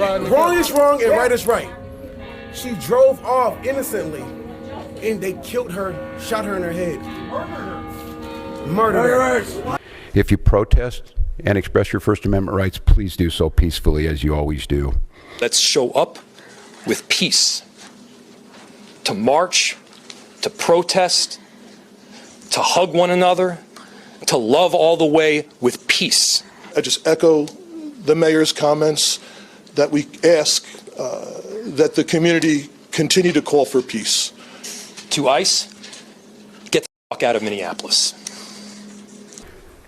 Wrong is wrong and right is right. She drove off innocently, and they killed her, shot her in her head. Murdered her. If you protest and express your First Amendment rights, please do so peacefully, as you always do. Let's show up with peace. To march, to protest, to hug one another, to love all the way with peace. I just echo the mayor's comments that we ask that the community continue to call for peace. To ICE, get the fuck out of Minneapolis.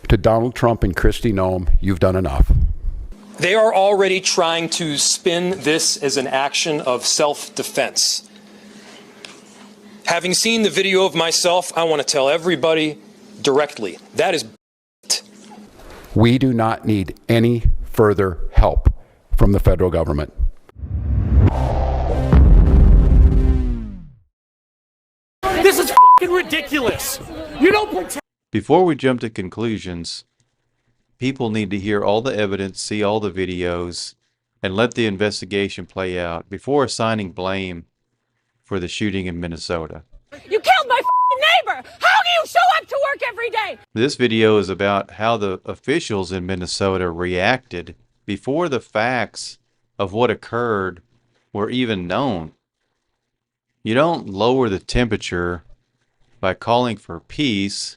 To Donald Trump and Kristi Noem, you've done enough. They are already trying to spin this as an action of self-defense. Having seen the video of myself, I want to tell everybody directly, that is bullshit. We do not need any further help from the federal government. This is fucking ridiculous. You don't protect. Before we jump to conclusions, people need to hear all the evidence, see all the videos, and let the investigation play out before assigning blame for the shooting in Minnesota. You killed my neighbor! How do you show up to work every day? This video is about how the officials in Minnesota reacted before the facts of what occurred were even known. You don't lower the temperature by calling for peace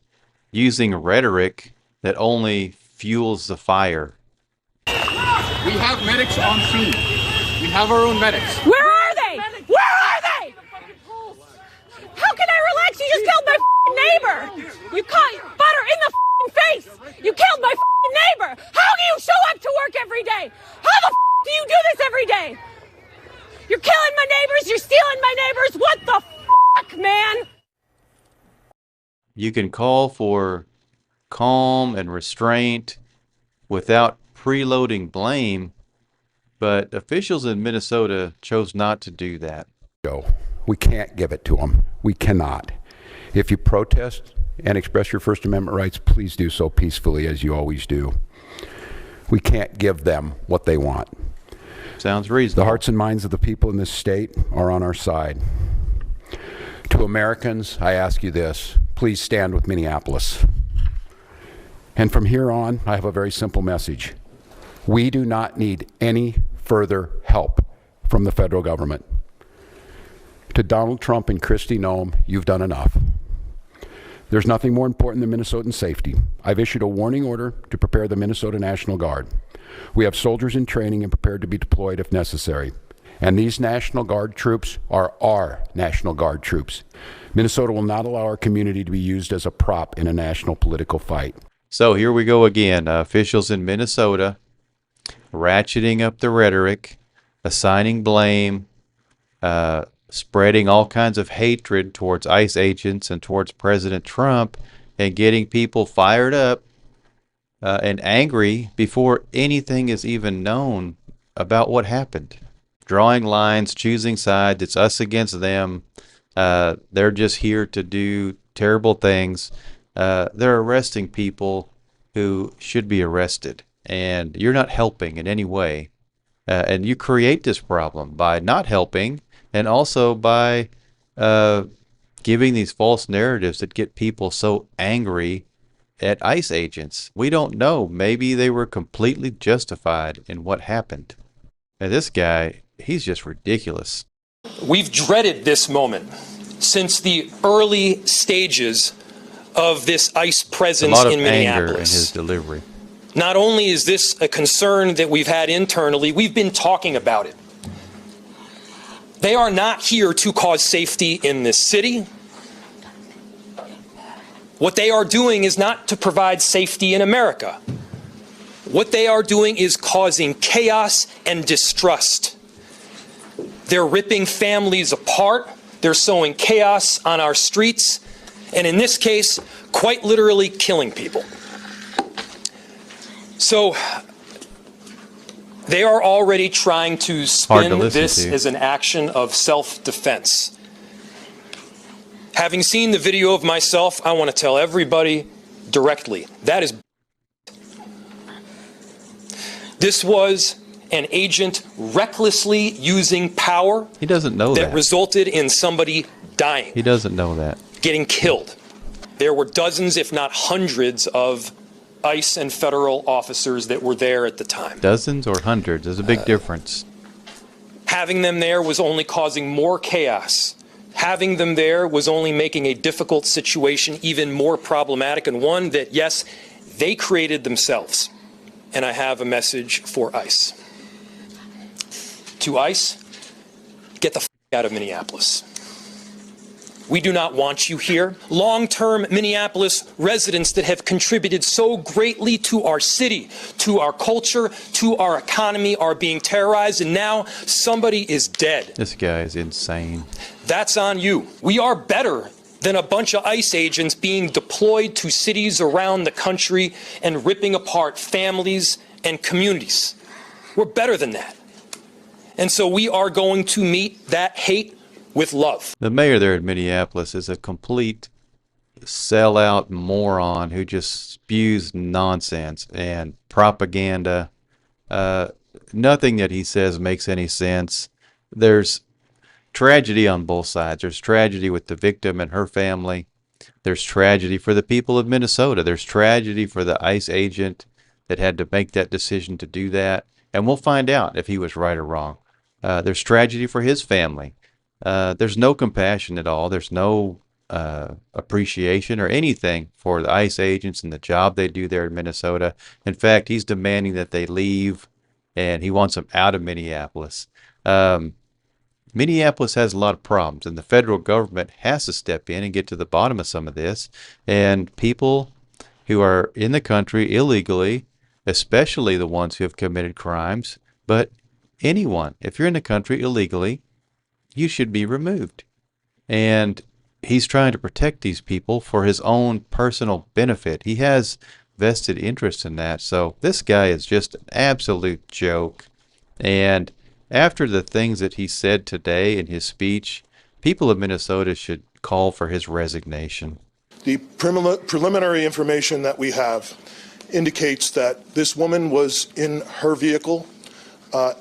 using rhetoric that only fuels the fire. We have medics on scene. We have our own medics. Where are they? Where are they? How can I relax? You just killed my neighbor. You caught butter in the face. You killed my neighbor. How do you show up to work every day? How the do you do this every day? You're killing my neighbors. You're stealing my neighbors. What the fuck, man? You can call for calm and restraint without preloading blame, but officials in Minnesota chose not to do that. We can't give it to them. We cannot. If you protest and express your First Amendment rights, please do so peacefully, as you always do. We can't give them what they want. Sounds reasonable. The hearts and minds of the people in this state are on our side. To Americans, I ask you this: please stand with Minneapolis. And from here on, I have a very simple message. We do not need any further help from the federal government. To Donald Trump and Kristi Noem, you've done enough. There's nothing more important than Minnesotan safety. I've issued a warning order to prepare the Minnesota National Guard. We have soldiers in training and prepared to be deployed if necessary. And these National Guard troops are our National Guard troops. Minnesota will not allow our community to be used as a prop in a national political fight. So here we go again. Officials in Minnesota ratcheting up the rhetoric, assigning blame, spreading all kinds of hatred towards ICE agents and towards President Trump, and getting people fired up and angry before anything is even known about what happened. Drawing lines, choosing sides, it's us against them. They're just here to do terrible things. They're arresting people who should be arrested, and you're not helping in any way. And you create this problem by not helping, and also by giving these false narratives that get people so angry at ICE agents. We don't know. Maybe they were completely justified in what happened. And this guy, he's just ridiculous. We've dreaded this moment since the early stages of this ICE presence in Minneapolis. A lot of anger in his delivery. Not only is this a concern that we've had internally, we've been talking about it. They are not here to cause safety in this city. What they are doing is not to provide safety in America. What they are doing is causing chaos and distrust. They're ripping families apart. They're sowing chaos on our streets. And in this case, quite literally killing people. So they are already trying to spin this as an action of self-defense. Having seen the video of myself, I want to tell everybody directly, that is bullshit. This was an agent recklessly using power He doesn't know that that. resulted in somebody dying, He doesn't know that. getting killed. There were dozens, if not hundreds, of ICE and federal officers that were there at the time. Dozens or hundreds, there's a big difference. Having them there was only causing more chaos. Having them there was only making a difficult situation even more problematic, and one that, yes, they created themselves. And I have a message for ICE. To ICE, get the f*** out of Minneapolis. We do not want you here. Long-term Minneapolis residents that have contributed so greatly to our city, to our culture, to our economy are being terrorized, and now somebody is dead. This guy is insane. That's on you. We are better than a bunch of ICE agents being deployed to cities around the country and ripping apart families and communities. We're better than that. And so we are going to meet that hate with love. The mayor there in Minneapolis is a complete sellout moron who just spews nonsense and propaganda. Nothing that he says makes any sense. There's tragedy on both sides. There's tragedy with the victim and her family. There's tragedy for the people of Minnesota. There's tragedy for the ICE agent that had to make that decision to do that. And we'll find out if he was right or wrong. There's tragedy for his family. There's no compassion at all. There's no appreciation or anything for the ICE agents and the job they do there in Minnesota. In fact, he's demanding that they leave, and he wants them out of Minneapolis. Minneapolis has a lot of problems, and the federal government has to step in and get to the bottom of some of this. And people who are in the country illegally, especially the ones who have committed crimes, but anyone, if you're in the country illegally, you should be removed. And he's trying to protect these people for his own personal benefit. He has vested interest in that. So this guy is just an absolute joke. And after the things that he said today in his speech, people of Minnesota should call for his resignation. The preliminary information that we have indicates that this woman was in her vehicle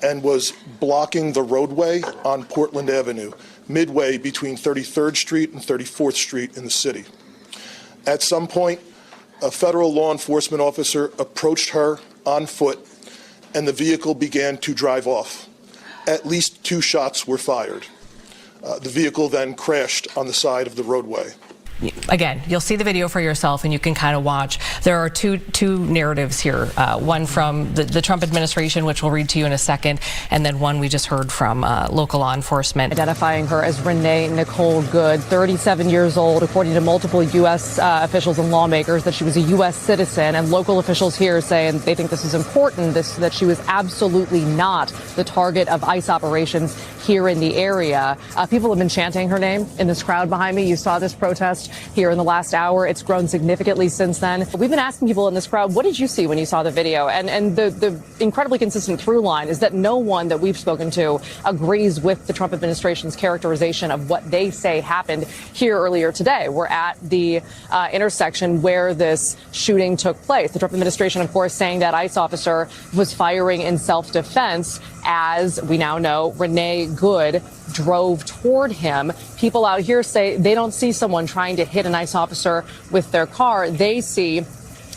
and was blocking the roadway on Portland Avenue, midway between 33rd Street and 34th Street in the city. At some point, a federal law enforcement officer approached her on foot, and the vehicle began to drive off. At least 2 shots were fired. The vehicle then crashed on the side of the roadway. Again, you'll see the video for yourself and you can kind of watch. There are two narratives here. One from the Trump administration, which we'll read to you in a second, and then one we just heard from local law enforcement. Identifying her as Renee Nicole Good, 37 years old, according to multiple U.S. officials and lawmakers, that she was a U.S. citizen. And local officials here saying they think this is important, that she was absolutely not the target of ICE operations here in the area. People have been chanting her name in this crowd behind me. You saw this protest here in the last hour. It's grown significantly since then. We've been asking people in this crowd, what did you see when you saw the video? And the incredibly consistent through line is that no one that we've spoken to agrees with the Trump administration's characterization of what they say happened here earlier today. We're at the intersection where this shooting took place. The Trump administration, of course, saying that ICE officer was firing in self-defense. As we now know, Renee Good drove toward him. People out here say they don't see someone trying to hit an ICE officer with their car. They see,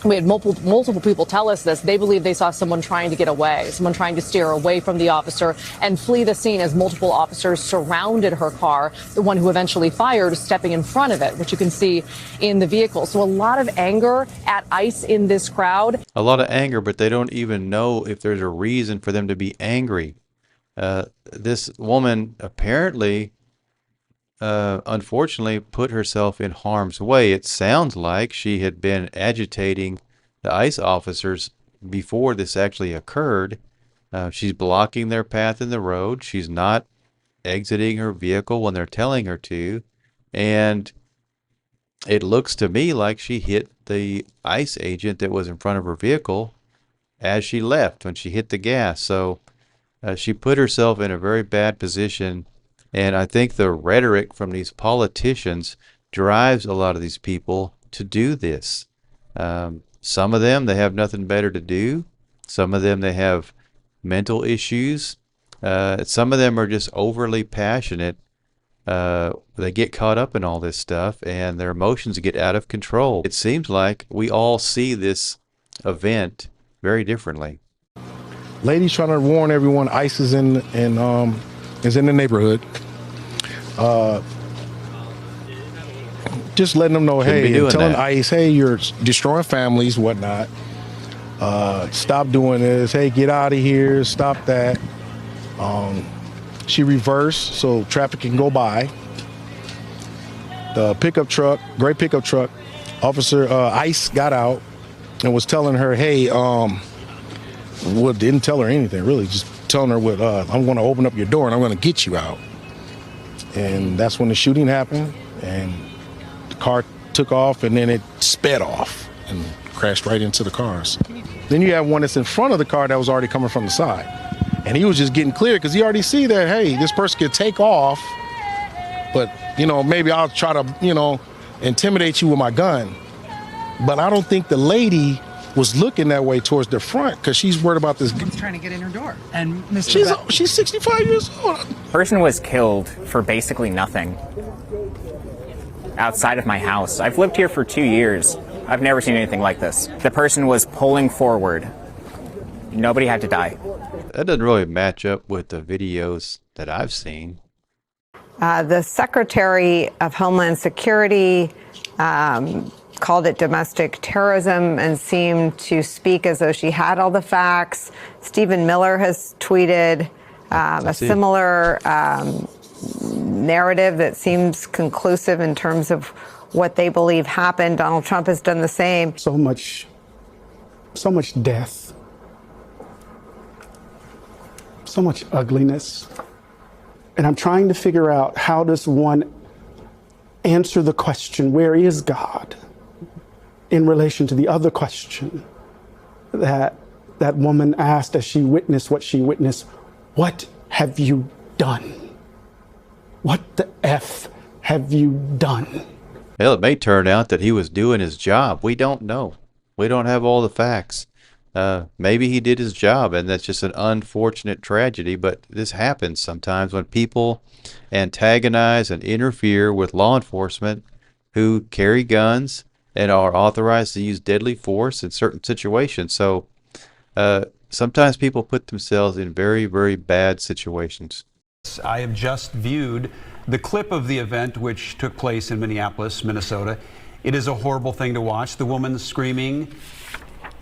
we had multiple people tell us this, they believe they saw someone trying to get away, someone trying to steer away from the officer and flee the scene as multiple officers surrounded her car, the one who eventually fired stepping in front of it, which you can see in the vehicle. So a lot of anger at ICE in this crowd. A lot of anger, but they don't even know if there's a reason for them to be angry. This woman apparently, unfortunately, put herself in harm's way. It sounds like she had been agitating the ICE officers before this actually occurred. She's blocking their path in the road. She's not exiting her vehicle when they're telling her to. And it looks to me like she hit the ICE agent that was in front of her vehicle as she left when she hit the gas. So she put herself in a very bad position. And I think the rhetoric from these politicians drives a lot of these people to do this. Some of them, they have nothing better to do. Some of them, they have mental issues. Some of them are just overly passionate. They get caught up in all this stuff and their emotions get out of control. It seems like we all see this event very differently. Ladies trying to warn everyone ICE is in the neighborhood. Just letting them know, hey, telling ICE, hey, you're destroying families, whatnot. Stop doing this. Hey, get out of here. Stop that. She reversed so traffic can go by. The pickup truck, gray pickup truck, officer ICE got out and was telling her, hey, well, didn't tell her anything really, just telling her what, I'm going to open up your door and I'm going to get you out. And that's when the shooting happened, and the car took off and then it sped off and crashed right into the cars. Then you have one that's in front of the car that was already coming from the side. And he was just getting clear because he already see that, hey, this person could take off, but, you know, maybe I'll try to, you know, intimidate you with my gun. But I don't think the lady was looking that way towards the front because she's worried about this. Someone's trying to get in her door. And she's 65 years old. Person was killed for basically nothing outside of my house. I've lived here for 2 years. I've never seen anything like this. The person was pulling forward. Nobody had to die. That doesn't really match up with the videos that I've seen. The Secretary of Homeland Security called it domestic terrorism and seemed to speak as though she had all the facts. Stephen Miller has tweeted a similar narrative that seems conclusive in terms of what they believe happened. Donald Trump has done the same. So much death, so much ugliness. And I'm trying to figure out, how does one answer the question, where is God, in relation to the other question that that woman asked as she witnessed what she witnessed: what have you done? What the F have you done? Well, it may turn out that he was doing his job. We don't know. We don't have all the facts. Maybe he did his job, and that's just an unfortunate tragedy, but this happens sometimes when people antagonize and interfere with law enforcement who carry guns and are authorized to use deadly force in certain situations. So sometimes people put themselves in very, very bad situations. I have just viewed the clip of the event which took place in Minneapolis, Minnesota. It is a horrible thing to watch. The woman screaming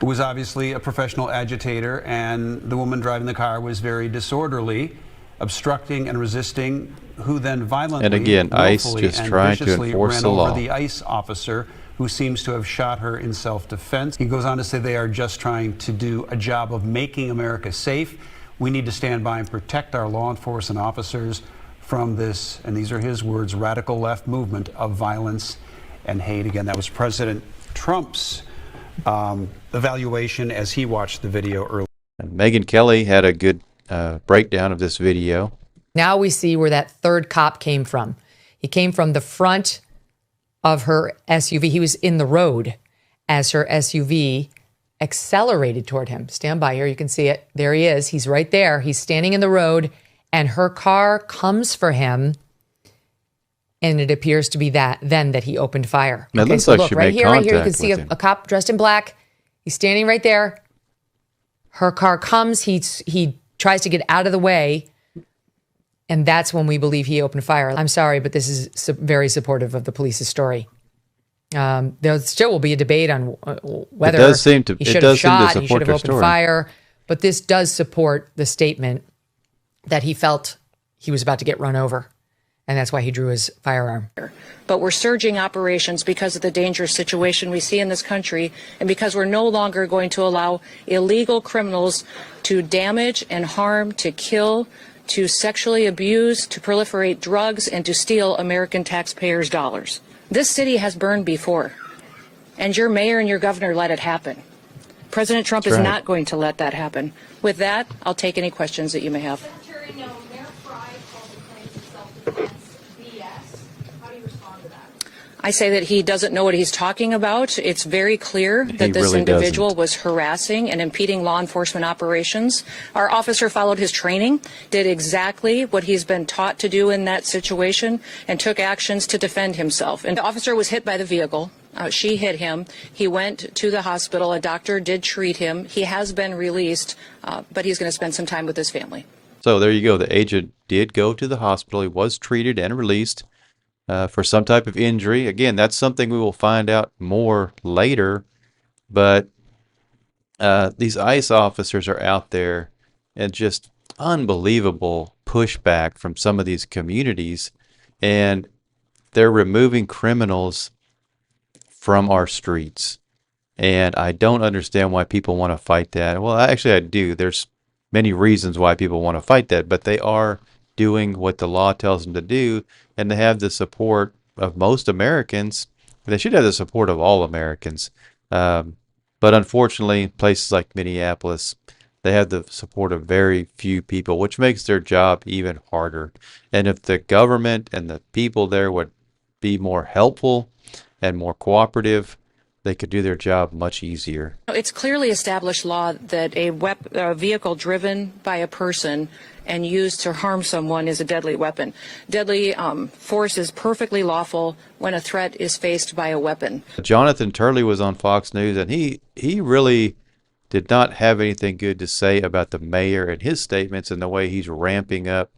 was obviously a professional agitator, and the woman driving the car was very disorderly, obstructing and resisting, who then violently, and again, ICE just trying to enforce the law. Ran over the ICE officer who seems to have shot her in self-defense. He goes on to say they are just trying to do a job of making America safe. We need to stand by and protect our law enforcement officers from this, and these are his words, radical left movement of violence and hate. Again, that was President Trump's evaluation as he watched the video earlier. And Megyn Kelly had a good breakdown of this video. Now we see where that third cop came from. He came from the front of her SUV. He was in the road as her SUV accelerated toward him. Stand by here. You can see it. There he is. He's right there. He's standing in the road, and her car comes for him. And it appears to be that he opened fire. It looks like look, she right made here, contact you can see a cop dressed in black. He's standing right there. Her car comes. He tries to get out of the way. And that's when we believe he opened fire. I'm sorry, but this is very supportive of the police's story. There still will be a debate on whether he should have shot, he should have opened fire. But this does support the statement that he felt he was about to get run over. And that's why he drew his firearm. But we're surging operations because of the dangerous situation we see in this country, and because we're no longer going to allow illegal criminals to damage and harm, to kill, to sexually abuse, to proliferate drugs, and to steal American taxpayers' dollars. This city has burned before, and your mayor and your governor let it happen. President Trump is not going to let that happen. With that, I'll take any questions that you may have. I say that he doesn't know what he's talking about. It's very clear that this really individual doesn't. was harassing and impeding law enforcement operations. Our officer followed his training, did exactly what he's been taught to do in that situation, and took actions to defend himself. And the officer was hit by the vehicle. She hit him. He went to the hospital. A doctor did treat him. He has been released, but he's going to spend some time with his family. So there you go. The agent did go to the hospital. He was treated and released for some type of injury. Again, that's something we will find out more later. But these ICE officers are out there, and just unbelievable pushback from some of these communities. And they're removing criminals from our streets. And I don't understand why people want to fight that. Well, actually, I do. There's many reasons why people want to fight that, but they are doing what the law tells them to do, and they have the support of most Americans. They should have the support of all Americans. But unfortunately, places like Minneapolis, they have the support of very few people, which makes their job even harder. And if the government and the people there would be more helpful and more cooperative, they could do their job much easier. It's clearly established law that a vehicle driven by a person and used to harm someone is a deadly weapon. Deadly force is perfectly lawful when a threat is faced by a weapon. Jonathan Turley was on Fox News, and he really did not have anything good to say about the mayor and his statements and the way he's ramping up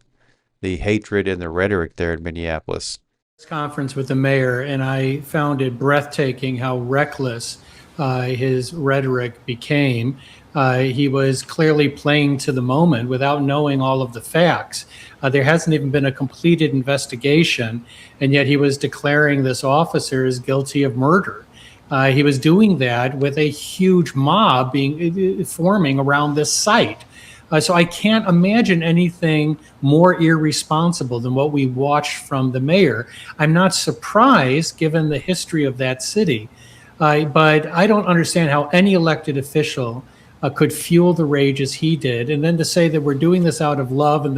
the hatred and the rhetoric there in Minneapolis. Conference with the mayor, and I found it breathtaking how reckless his rhetoric became. He was clearly playing to the moment without knowing all of the facts. There hasn't even been a completed investigation, and yet he was declaring this officer as guilty of murder. He was doing that with a huge mob forming around this site. So I can't imagine anything more irresponsible than what we watched from the mayor. I'm not surprised given the history of that city, but I don't understand how any elected official could fuel the rage as he did. And then to say that we're doing this out of love and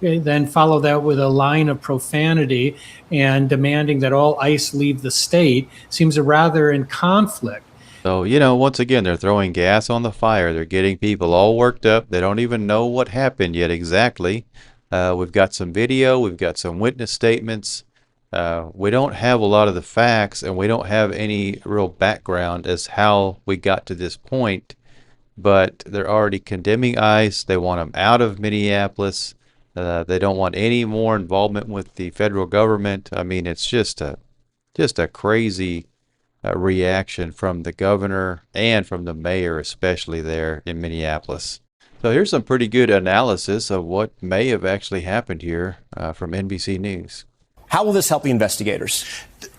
then follow that with a line of profanity and demanding that all ICE leave the state seems rather in conflict. So, once again, they're throwing gas on the fire. They're getting people all worked up. They don't even know what happened yet exactly. We've got some video. We've got some witness statements. We don't have a lot of the facts, and we don't have any real background as how we got to this point. But they're already condemning ICE. They want them out of Minneapolis. They don't want any more involvement with the federal government. I mean, it's just a crazy reaction from the governor and from the mayor, especially there in Minneapolis. So here's some pretty good analysis of what may have actually happened here from NBC News. How will this help the investigators?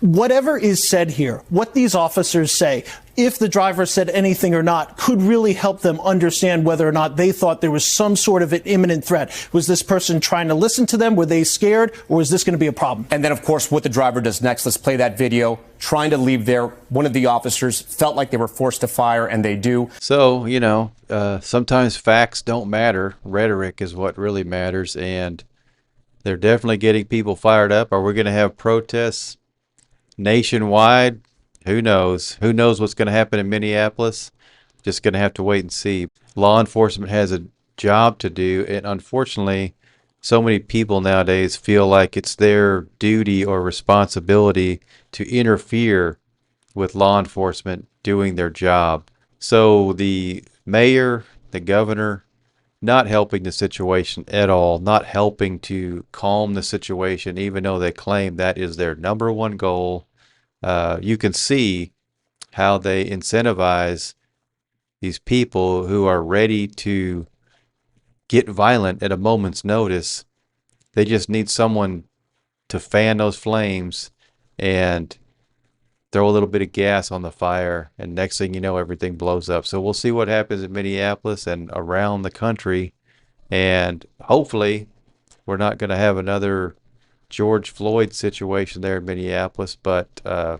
Whatever is said here, what these officers say, if the driver said anything or not, could really help them understand whether or not they thought there was some sort of an imminent threat. Was this person trying to listen to them? Were they scared? Or is this going to be a problem? And then, of course, what the driver does next. Let's play that video. Trying to leave there. One of the officers felt like they were forced to fire, and they do. So, sometimes facts don't matter. Rhetoric is what really matters, and they're definitely getting people fired up. Are we going to have protests nationwide? Who knows? Who knows what's going to happen in Minneapolis? Just going to have to wait and see. Law enforcement has a job to do, and unfortunately, so many people nowadays feel like it's their duty or responsibility to interfere with law enforcement doing their job. So the mayor, the governor, not helping the situation at all, not helping to calm the situation, even though they claim that is their number one goal. You can see how they incentivize these people who are ready to get violent at a moment's notice. They just need someone to fan those flames and throw a little bit of gas on the fire, and next thing you know, everything blows up. So we'll see what happens in Minneapolis and around the country, and hopefully we're not going to have another George Floyd situation there in Minneapolis, but a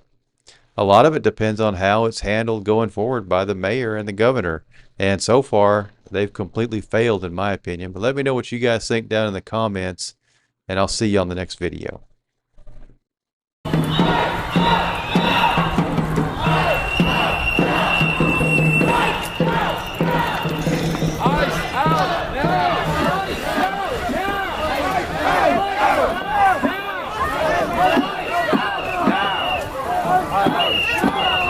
lot of it depends on how it's handled going forward by the mayor and the governor, and so far they've completely failed in my opinion. But let me know what you guys think down in the comments, and I'll see you on the next video. Yes.